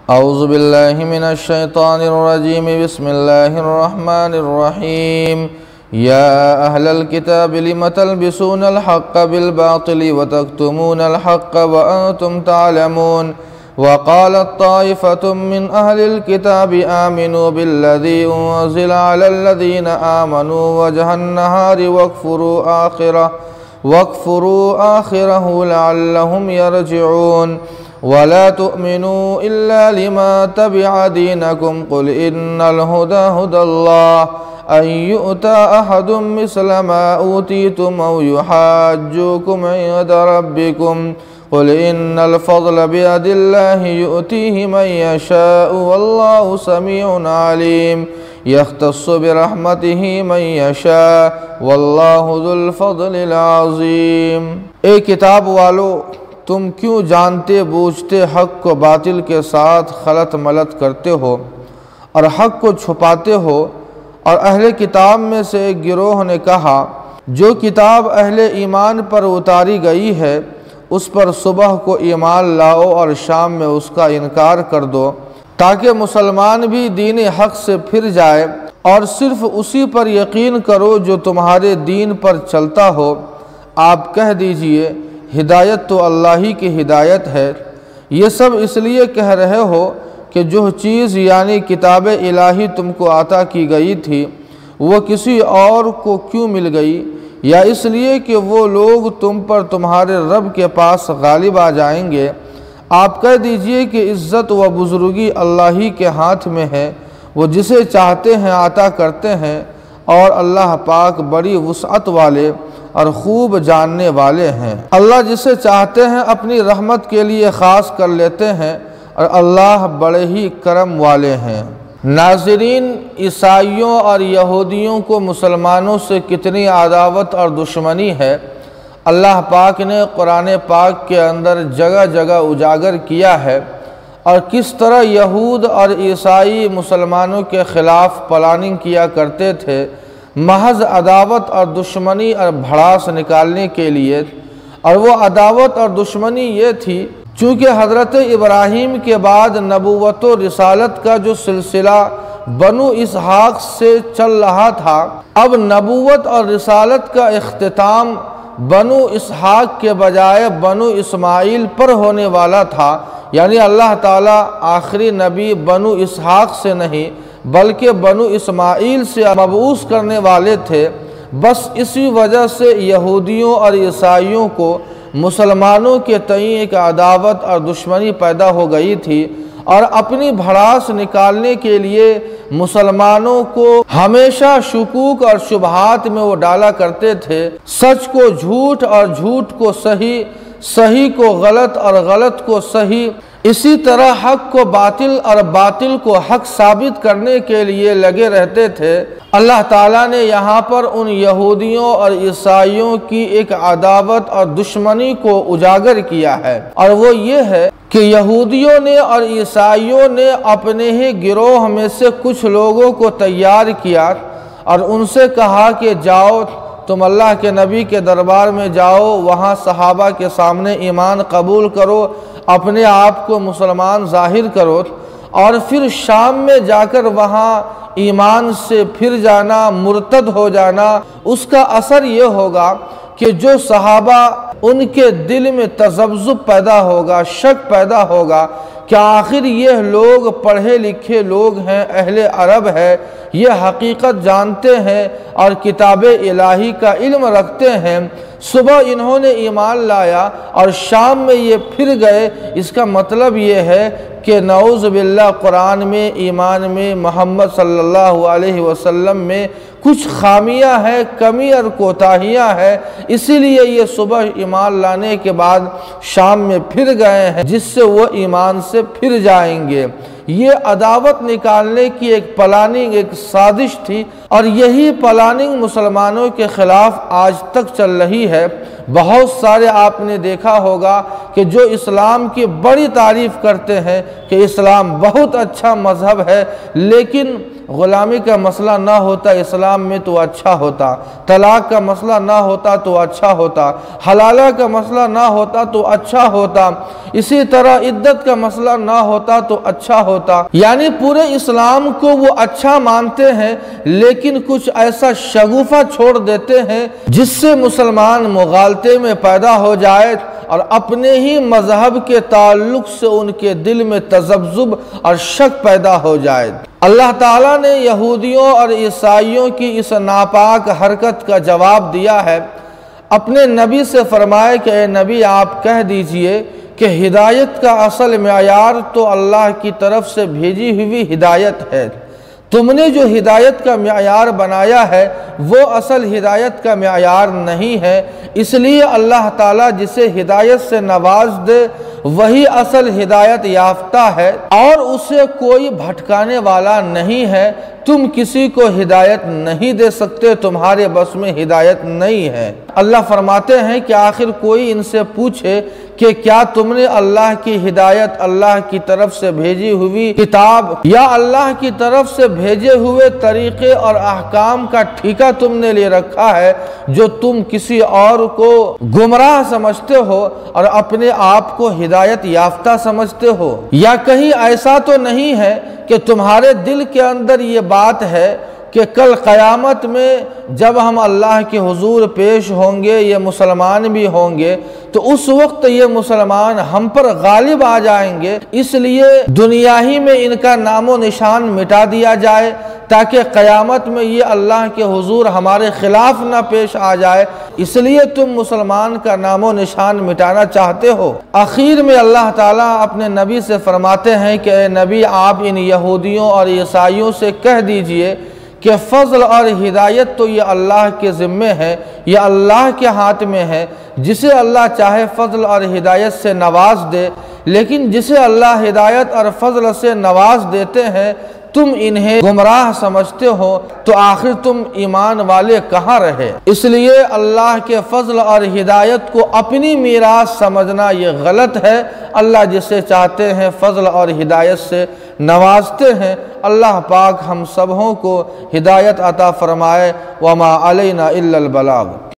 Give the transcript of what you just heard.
औज़ु बिल्लाहि मिनश शैतानिर रजीम बिस्मिल्लाहिर रहमानिर रहीम। या अहलल किताब लिम तल्बिसूनल हक़्क़ बिल बातिल व तक्तुमूनल हक़्क़ व अंतुम तालमून। वक़ालत ताइफ़तुम मिन अहलिल किताबि आमिनू बिल्लज़ी उन्ज़िला अलल्लज़ीना आमनू वजहन नहारि वक्फ़ुरू आखिरहु लअल्लहुम यरजिऊन। वला तुअमिनू इल्ला लिमा तबिअ दीनकुम कुल इन्नल हुदा हुदल्लाह अन युअता अहदुम मिस्ल मा ऊतीतुम औ युहाज्जुकुम इंदा रब्बिकुम कुल इन्नल फ़ज़्ल बियदिल्लाहि युअतीहि मन यशाअु वल्लाहु समीउन अलीम। यख्तस्सु बिरहमतिहि मन यशा वल्लाहु ज़ुल फ़ज़्लिल अज़ीम। ए किताब वालो, तुम क्यों जानते बूझते हक़ को बातिल के साथ खलत मलत करते हो और हक़ को छुपाते हो। और अहले किताब में से एक गिरोह ने कहा, जो किताब अहले ईमान पर उतारी गई है उस पर सुबह को ईमान लाओ और शाम में उसका इनकार कर दो, ताकि मुसलमान भी दीन हक़ से फिर जाए और सिर्फ उसी पर यकीन करो जो तुम्हारे दीन पर चलता हो। आप कह दीजिए, हिदायत तो अल्लाह ही की हिदायत है। ये सब इसलिए कह रहे हो कि जो चीज़ यानी किताब इलाही तुमको अता की गई थी वो किसी और को क्यों मिल गई, या इसलिए कि वो लोग तुम पर तुम्हारे रब के पास गालिब आ जाएंगे। आप कह दीजिए कि इज़्ज़त व बुज़ुर्गी अल्लाह ही के हाथ में है, वो जिसे चाहते हैं अता करते हैं और अल्लाह पाक बड़ी वुसअत वाले और खूब जानने वाले हैं। अल्लाह जिसे चाहते हैं अपनी रहमत के लिए ख़ास कर लेते हैं और अल्लाह बड़े ही करम वाले हैं। नाज़रीन, ईसाइयों और यहूदियों को मुसलमानों से कितनी अदावत और दुश्मनी है अल्लाह पाक ने कुरान पाक के अंदर जगह जगह उजागर किया है, और किस तरह यहूद और ईसाई मुसलमानों के ख़िलाफ़ प्लानिंग किया करते थे महज अदावत और दुश्मनी और भड़ास निकालने के लिए। और वो अदावत और दुश्मनी ये थी, चूँकि हज़रत इब्राहीम के बाद नबूवत व रिसालत का जो सिलसिला बनु इसहाक से चल रहा था, अब नबूवत और रिसालत का इख्तिताम बनु इसहाक के बजाय बनु इस्माइल पर होने वाला था। यानी अल्लाह ताला आखिरी नबी बनु इसहाक से नहीं बल्कि बनु इस्माइल से मबऊस करने वाले थे। बस इसी वजह से यहूदियों और ईसाइयों को मुसलमानों के तई एक अदावत और दुश्मनी पैदा हो गई थी, और अपनी भड़ास निकालने के लिए मुसलमानों को हमेशा शुकूक और शुबहात में वो डाला करते थे। सच को झूठ और झूठ को सही, सही को गलत और गलत को सही, इसी तरह हक़ को बातिल और बातिल को हक़ साबित करने के लिए लगे रहते थे। अल्लाह ताला ने यहाँ पर उन यहूदियों और ईसाइयों की एक अदावत और दुश्मनी को उजागर किया है, और वो ये है कि यहूदियों ने और ईसाइयों ने अपने ही गिरोह में से कुछ लोगों को तैयार किया और उनसे कहा कि जाओ तुम अल्लाह के नबी के दरबार में जाओ, वहाँ सहाबा के सामने ईमान कबूल करो, अपने आप को मुसलमान ज़ाहिर करो, और फिर शाम में जाकर वहाँ ईमान से फिर जाना, मुर्तद हो जाना। उसका असर ये होगा कि जो सहाबा उनके दिल में तज़ब्ज़ुब पैदा होगा, शक पैदा होगा कि आखिर ये लोग पढ़े लिखे लोग हैं, अहले अरब है, ये हकीकत जानते हैं और किताब इलाही का इल्म रखते हैं। सुबह इन्होंने ईमान लाया और शाम में ये फिर गए। इसका मतलब ये है कि नऊज़ बिल्लाह कुरान में, ईमान में, मोहम्मद सल्लल्लाहु अलैहि वसल्लम में कुछ खामियां हैं, कमी और कोताहियां हैं, इसीलिए ये सुबह ईमान लाने के बाद शाम में फिर गए हैं, जिससे वो ईमान से फिर जाएंगे। ये अदावत निकालने की एक प्लानिंग, एक साजिश थी, और यही प्लानिंग मुसलमानों के ख़िलाफ़ आज तक चल रही है। बहुत सारे आपने देखा होगा कि जो इस्लाम की बड़ी तारीफ़ करते हैं कि इस्लाम बहुत अच्छा मज़हब है, लेकिन ग़ुलामी का मसला ना होता इस्लाम में तो अच्छा होता, तलाक़ का मसला ना होता तो अच्छा होता, हलाला का मसला ना होता तो अच्छा होता, इसी तरह इद्दत का मसला ना होता तो अच्छा होता। यानी पूरे इस्लाम को वो अच्छा मानते हैं, लेकिन कुछ ऐसा शगुफा छोड़ देते हैं जिससे मुसलमान मुगालते में पैदा हो जाए और अपने ही मजहब के ताल्लुक से उनके दिल में तज़ब्ज़ुब और शक पैदा हो जाए। अल्लाह ताला ने यहूदियों और ईसाइयों की इस नापाक हरकत का जवाब दिया है। अपने नबी से फरमाए कि ए नबी, आप कह दीजिए कि हिदायत का असल मेयार तो अल्लाह की तरफ से भेजी हुई हिदायत है। तुमने जो हिदायत का मेयार बनाया है वो असल हिदायत का मेयार नहीं है, इसलिए अल्लाह ताला जिसे हिदायत से नवाज दे वही असल हिदायत याफ्ता है और उसे कोई भटकाने वाला नहीं है। तुम किसी को हिदायत नहीं दे सकते, तुम्हारे बस में हिदायत नहीं है। अल्लाह फरमाते हैं कि आखिर कोई इनसे पूछे कि क्या तुमने अल्लाह की हिदायत, अल्लाह की तरफ से भेजी हुई किताब या अल्लाह की तरफ से भेजे हुए तरीक़े और अहकाम का ठेका तुमने ले रखा है जो तुम किसी और को गुमराह समझते हो और अपने आप को हिदायत याफ्ता समझते हो? या कहीं ऐसा तो नहीं है कि तुम्हारे दिल के अंदर ये बात है कि कल क़यामत में जब हम अल्लाह के हुजूर पेश होंगे, ये मुसलमान भी होंगे, तो उस वक्त ये मुसलमान हम पर गालिब आ जाएंगे, इसलिए दुनिया ही में इनका नामो निशान मिटा दिया जाए ताकि क़यामत में ये अल्लाह के हुजूर हमारे ख़िलाफ़ ना पेश आ जाए, इसलिए तुम मुसलमान का नामो निशान मिटाना चाहते हो। आखिर में अल्लाह ताला अपने नबी से फरमाते हैं कि ए नबी, आप इन यहूदियों और ईसाइयों से कह दीजिए कि फ़ज़ल और हिदायत तो ये अल्लाह के ज़िम्मे है, ये अल्लाह के हाथ में है। जिसे अल्लाह चाहे फ़ज़ल और हिदायत से नवाज दे, लेकिन जिसे अल्लाह हिदायत और फ़ज़ल से नवाज देते हैं तुम इन्हें गुमराह समझते हो, तो आखिर तुम ईमान वाले कहाँ रहे? इसलिए अल्लाह के फ़ज़ल और हिदायत को अपनी मीरास समझना ये गलत है। अल्लाह जिसे चाहते हैं फ़ज़ल और हिदायत से नवाजते हैं। अल्लाह पाक हम सबों को हिदायत अता फ़रमाए। वमा अलैना इल्लल बलाग।